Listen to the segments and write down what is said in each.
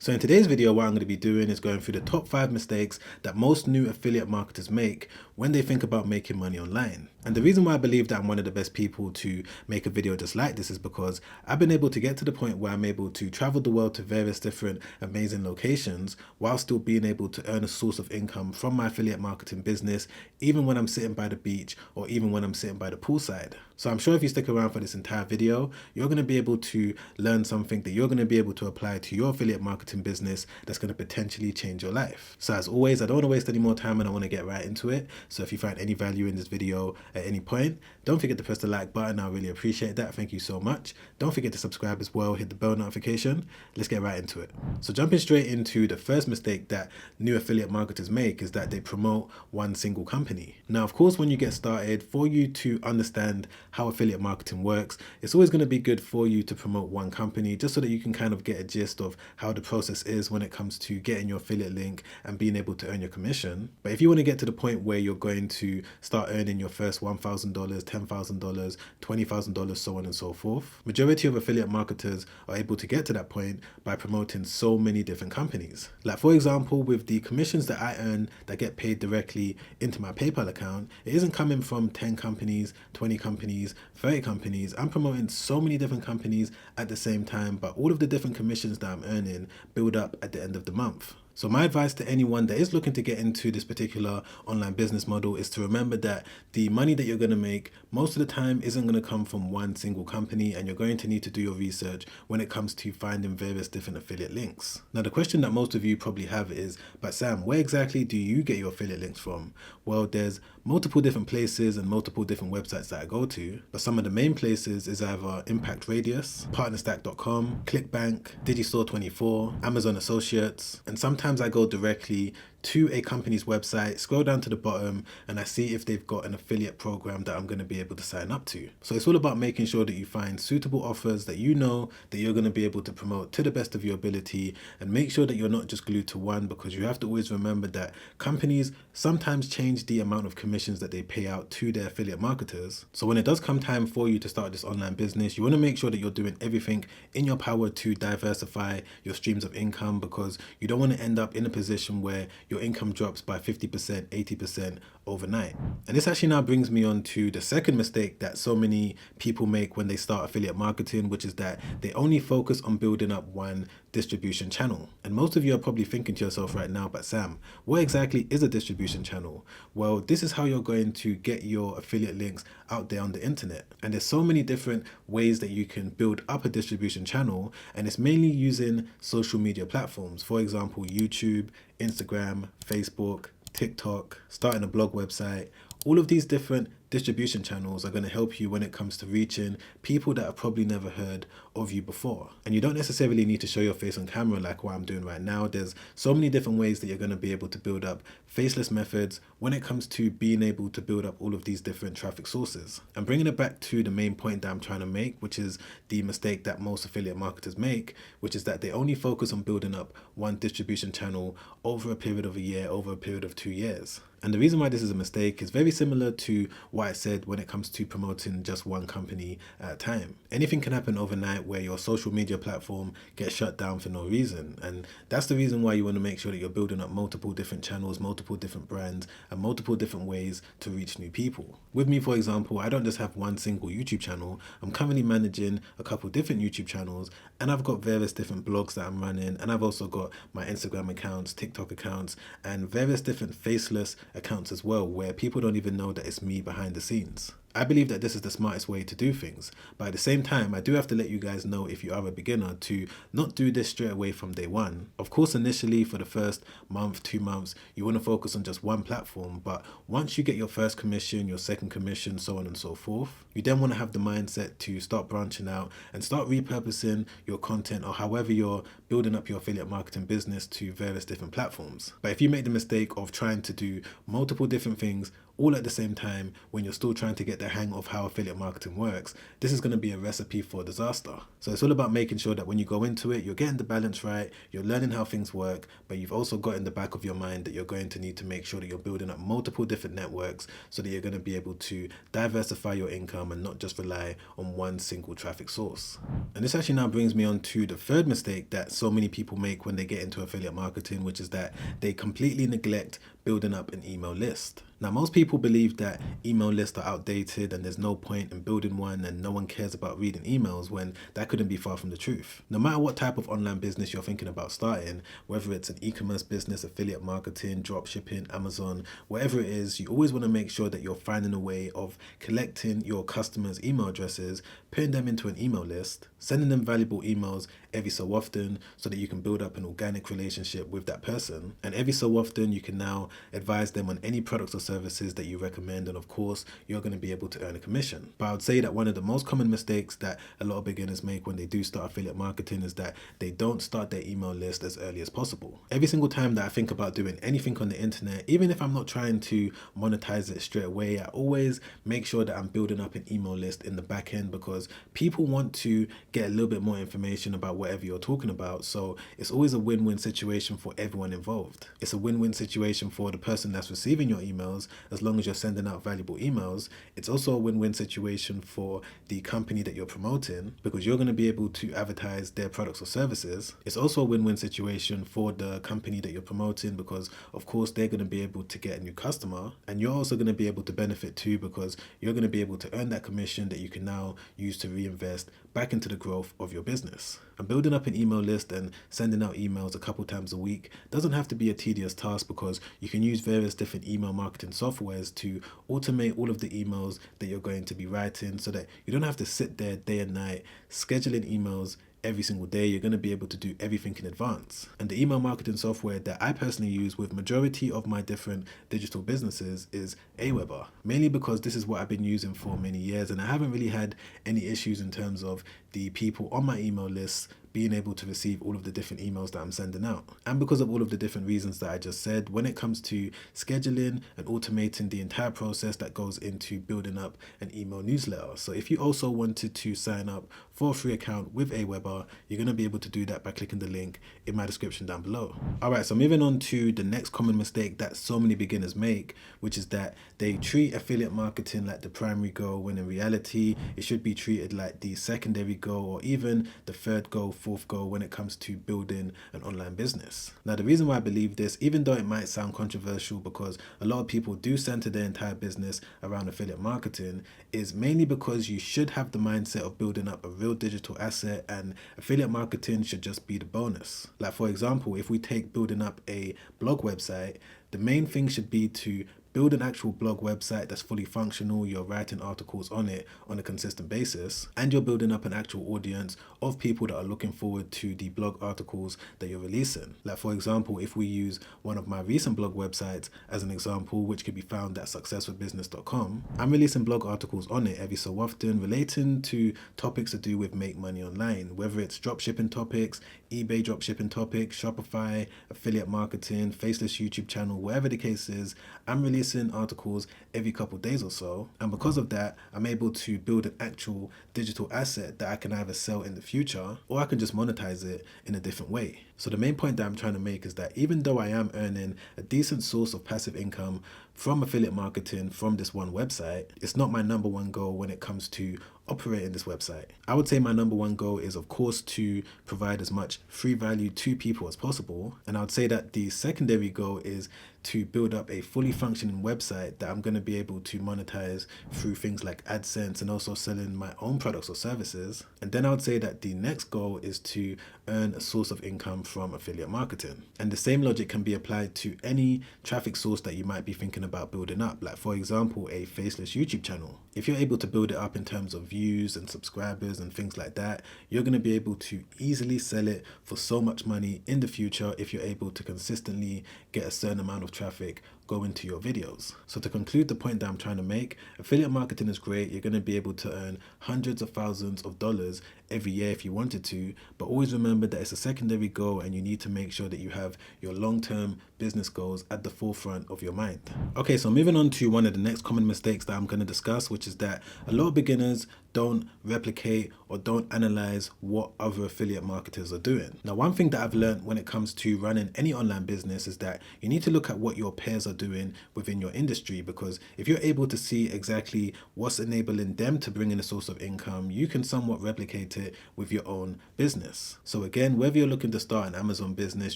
So in today's video, what I'm going to be doing is going through the top 5 mistakes that most new affiliate marketers make when they think about making money online. And the reason why I believe that I'm one of the best people to make a video just like this is because I've been able to get to the point where I'm able to travel the world to various different amazing locations while still being able to earn a source of income from my affiliate marketing business, even when I'm sitting by the beach or even when I'm sitting by the poolside. So I'm sure if you stick around for this entire video, you're going to be able to learn something that you're going to be able to apply to your affiliate marketing business that's going to potentially change your life. So as always, I don't want to waste any more time and I want to get right into it. So if you find any value in this video at any point, don't forget to press the like button. I really appreciate that. Thank you so much. Don't forget to subscribe as well. Hit the bell notification. Let's get right into it. So jumping straight into the first mistake that new affiliate marketers make is that they promote one single company. Now, of course, when you get started, for you to understand how affiliate marketing works, it's always going to be good for you to promote one company just so that you can kind of get a gist of how the process is when it comes to getting your affiliate link and being able to earn your commission. But if you want to get to the point where you're going to start earning your first $1,000, $10,000, $20,000, so on and so forth, majority of affiliate marketers are able to get to that point by promoting so many different companies. Like for example, with the commissions that I earn that get paid directly into my PayPal account, it isn't coming from 10 companies, 20 companies, 30 companies. I'm promoting so many different companies at the same time, but all of the different commissions that I'm earning build up at the end of the month. So my advice to anyone that is looking to get into this particular online business model is to remember that the money that you're going to make most of the time isn't going to come from one single company, and you're going to need to do your research when it comes to finding various different affiliate links. Now, the question that most of you probably have is, but Sam, where exactly do you get your affiliate links from? Well, there's multiple different places and multiple different websites that I go to, but some of the main places is either Impact Radius, Partnerstack.com, ClickBank, Digistore24, Amazon Associates, and sometimes I go directly to a company's website, scroll down to the bottom, and I see if they've got an affiliate program that I'm going to be able to sign up to. So it's all about making sure that you find suitable offers that you know that you're going to be able to promote to the best of your ability, and make sure that you're not just glued to one, because you have to always remember that companies sometimes change the amount of commissions that they pay out to their affiliate marketers. So when it does come time for you to start this online business, you want to make sure that you're doing everything in your power to diversify your streams of income, because you don't want to end up in a position where your income drops by 50%, 80% overnight. And this actually now brings me on to the second mistake that so many people make when they start affiliate marketing, which is that they only focus on building up one distribution channel. And most of you are probably thinking to yourself right now, but Sam, what exactly is a distribution channel? Well, this is how you're going to get your affiliate links out there on the internet. And there's so many different ways that you can build up a distribution channel, and it's mainly using social media platforms. For example, YouTube, Instagram, Facebook, TikTok, starting a blog website. All of these different distribution channels are going to help you when it comes to reaching people that have probably never heard of you before. And you don't necessarily need to show your face on camera like what I'm doing right now. There's so many different ways that you're going to be able to build up faceless methods when it comes to being able to build up all of these different traffic sources. And bringing it back to the main point that I'm trying to make, which is the mistake that most affiliate marketers make, which is that they only focus on building up one distribution channel over a period of a year, over a period of 2 years. And the reason why this is a mistake is very similar to what I said when it comes to promoting just one company at a time. Anything can happen overnight where your social media platform gets shut down for no reason. And that's the reason why you want to make sure that you're building up multiple different channels, multiple different brands, and multiple different ways to reach new people. With me, for example, I don't just have one single YouTube channel. I'm currently managing a couple different YouTube channels, and I've got various different blogs that I'm running, and I've also got my Instagram accounts, TikTok accounts, and various different faceless accounts as well, where people don't even know that it's me behind the scenes. I believe that this is the smartest way to do things, but at the same time, I do have to let you guys know, if you are a beginner, to not do this straight away from day one. Of course, initially for the first month, 2 months, you want to focus on just one platform, but once you get your first commission, your second commission, so on and so forth, you then want to have the mindset to start branching out and start repurposing your content, or however you're building up your affiliate marketing business, to various different platforms. But if you make the mistake of trying to do multiple different things all at the same time when you're still trying to get the hang of how affiliate marketing works, this is going to be a recipe for disaster. So it's all about making sure that when you go into it, you're getting the balance right, you're learning how things work, but you've also got in the back of your mind that you're going to need to make sure that you're building up multiple different networks so that you're going to be able to diversify your income and not just rely on one single traffic source. And this actually now brings me on to the third mistake that so many people make when they get into affiliate marketing, which is that they completely neglect building up an email list. Now, most people believe that email lists are outdated and there's no point in building one and no one cares about reading emails, when that couldn't be far from the truth. No matter what type of online business you're thinking about starting, whether it's an e-commerce business, affiliate marketing, drop shipping, Amazon, whatever it is, you always want to make sure that you're finding a way of collecting your customers' email addresses, putting them into an email list, sending them valuable emails every so often so that you can build up an organic relationship with that person. And every so often you can now advise them on any products or services that you recommend, and of course you're going to be able to earn a commission. But I would say that one of the most common mistakes that a lot of beginners make when they do start affiliate marketing is that they don't start their email list as early as possible. Every single time that I think about doing anything on the internet, even if I'm not trying to monetize it straight away, I always make sure that I'm building up an email list in the back end, because people want to get a little bit more information about whatever you're talking about. So it's always a win-win situation for everyone involved. It's a win-win situation for the person that's receiving your emails, as long as you're sending out valuable emails. It's also a win-win situation for the company that you're promoting, because you're going to be able to advertise their products or services. It's also a win-win situation for the company that you're promoting, because of course they're going to be able to get a new customer, and you're also going to be able to benefit too, because you're going to be able to earn that commission that you can now use to reinvest back into the growth of your business. And building up an email list and sending out emails a couple times a week doesn't have to be a tedious task, because you can use various different email marketing softwares to automate all of the emails that you're going to be writing, so that you don't have to sit there day and night scheduling emails every single day. You're going to be able to do everything in advance. And the email marketing software that I personally use with majority of my different digital businesses is Aweber, mainly because this is what I've been using for many years, and I haven't really had any issues in terms of the people on my email lists being able to receive all of the different emails that I'm sending out. And because of all of the different reasons that I just said, when it comes to scheduling and automating the entire process that goes into building up an email newsletter. So if you also wanted to sign up for a free account with Aweber, you're going to be able to do that by clicking the link in my description down below. Alright, so moving on to the next common mistake that so many beginners make, which is that they treat affiliate marketing like the primary goal, when in reality it should be treated like the secondary goal, or even the third goal, fourth goal when it comes to building an online business. Now, the reason why I believe this, even though it might sound controversial, because a lot of people do center their entire business around affiliate marketing, is mainly because you should have the mindset of building up a real digital asset, and affiliate marketing should just be the bonus. Like, for example, if we take building up a blog website, the main thing should be to build an actual blog website that's fully functional, you're writing articles on it on a consistent basis, and you're building up an actual audience of people that are looking forward to the blog articles that you're releasing. Like, for example, if we use one of my recent blog websites as an example, which can be found at successwithbusiness.com, I'm releasing blog articles on it every so often relating to topics to do with make money online, whether it's dropshipping topics, eBay dropshipping topics, Shopify, affiliate marketing, faceless YouTube channel, whatever the case is. I'm releasing articles every couple of days or so, and because of that, I'm able to build an actual digital asset that I can either sell in the future, or I can just monetize it in a different way. So the main point that I'm trying to make is that even though I am earning a decent source of passive income from affiliate marketing from this one website, it's not my number one goal when it comes to operating this website. I would say my number one goal is, of course, to provide as much free value to people as possible. And I would say that the secondary goal is to build up a fully functioning website that I'm going to be able to monetize through things like AdSense and also selling my own products or services. And then I would say that the next goal is to earn a source of income from affiliate marketing. And the same logic can be applied to any traffic source that you might be thinking about building up. Like, for example, a faceless YouTube channel. If you're able to build it up in terms of views and subscribers and things like that, you're going to be able to easily sell it for so much money in the future if you're able to consistently get a certain amount of traffic go into your videos. So to conclude the point that I'm trying to make, affiliate marketing is great. You're going to be able to earn hundreds of thousands of dollars every year if you wanted to, but always remember that it's a secondary goal and you need to make sure that you have your long-term business goals at the forefront of your mind. Okay, so moving on to one of the next common mistakes that I'm going to discuss, which is that a lot of beginners don't replicate or don't analyze what other affiliate marketers are doing. Now, one thing that I've learned when it comes to running any online business is that you need to look at what your peers are doing within your industry, because if you're able to see exactly what's enabling them to bring in a source of income, you can somewhat replicate it with your own business. So again, whether you're looking to start an Amazon business,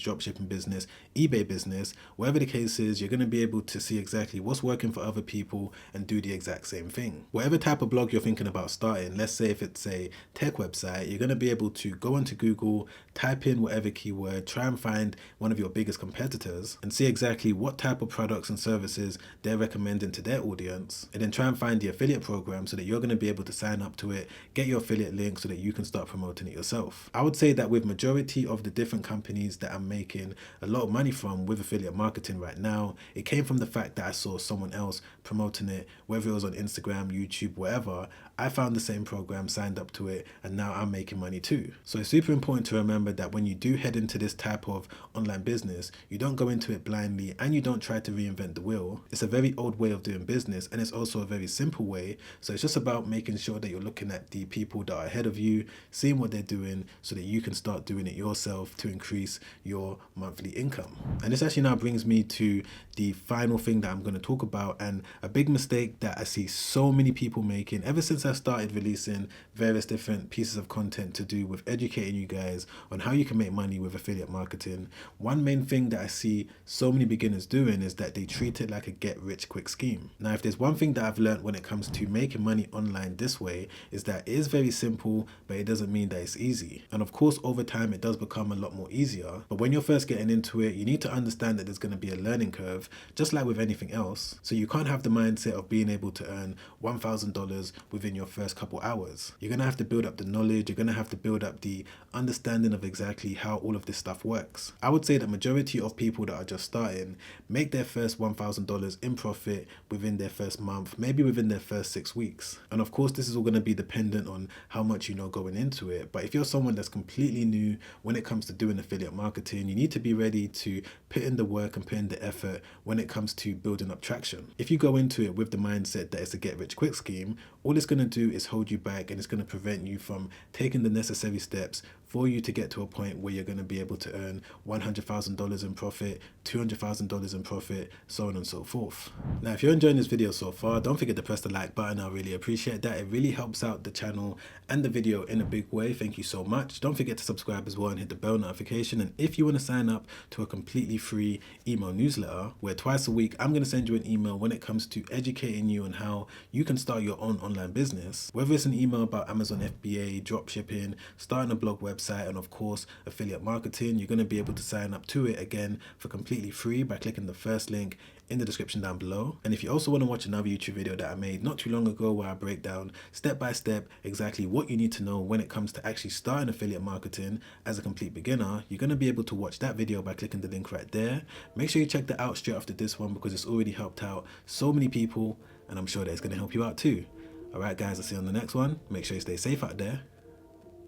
dropshipping business, eBay business, whatever the case is, you're going to be able to see exactly what's working for other people and do the exact same thing. Whatever type of blog you're thinking about starting, let's say if it's a tech website, you're going to be able to go onto Google, type in whatever keyword, try and find one of your biggest competitors and see exactly what type of products and services they're recommending to their audience, and then try and find the affiliate program so that you're going to be able to sign up to it, get your affiliate link so that you can start promoting it yourself. I would say that with majority of the different companies that I'm making a lot of money from with affiliate marketing right now, it came from the fact that I saw someone else promoting it, whether it was on Instagram, YouTube, whatever. I found the same program, signed up to it, and now I'm making money too. So it's super important to remember that when you do head into this type of online business, you don't go into it blindly and you don't try to reinvent the wheel. It's a very old way of doing business and it's also a very simple way. So it's just about making sure that you're looking at the people that are ahead of you, seeing what they're doing so that you can start doing it yourself to increase your monthly income. And this actually now brings me to the final thing that I'm going to talk about, and a big mistake that I see so many people making ever since I started releasing various different pieces of content to do with educating you guys on how you can make money with affiliate marketing. One main thing that I see so many beginners doing is that they treat it like a get rich quick scheme. Now, if there's one thing that I've learned when it comes to making money online this way, is that it is very simple, but it doesn't mean that it's easy. And of course, over time, it does become a lot more easier. But when you're first getting into it, you need to understand that there's going to be a learning curve, just like with anything else. So you can't have the mindset of being able to earn $1,000 within your first couple hours. You're going to have to build up the knowledge. You're going to have to build up the understanding of exactly how all of this stuff works. I would say the majority of people that are just starting make their first $1,000 in profit within their first month, maybe within their first 6 weeks. And of course, this is all going to be dependent on how much you know going into it. But if you're someone that's completely new when it comes to doing affiliate marketing, you need to be ready to put in the work and put in the effort when it comes to building up traction. If you go into it with the mindset that it's a get rich quick scheme, all it's going to do is hold you back and it's going to prevent you from taking the necessary steps for you to get to a point where you're going to be able to earn $100,000 in profit, $200,000 in profit, so on and so forth. Now, if you're enjoying this video so far, don't forget to press the like button. I really appreciate that. It really helps out the channel and the video in a big way. Thank you so much. Don't forget to subscribe as well and hit the bell notification. And if you want to sign up to a completely free email newsletter, where twice a week I'm going to send you an email when it comes to educating you on how you can start your own online business, whether it's an email about Amazon FBA, dropshipping, starting a blog website, and of course affiliate marketing, you're going to be able to sign up to it again for completely free by clicking the first link in the description down below. And if you also want to watch another YouTube video that I made not too long ago where I break down step by step exactly what you need to know when it comes to actually starting affiliate marketing as a complete beginner, you're going to be able to watch that video by clicking the link right there. Make sure you check that out straight after this one because it's already helped out so many people and I'm sure that it's going to help you out too. Alright guys, I'll see you on the next one. Make sure you stay safe out there.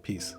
Peace.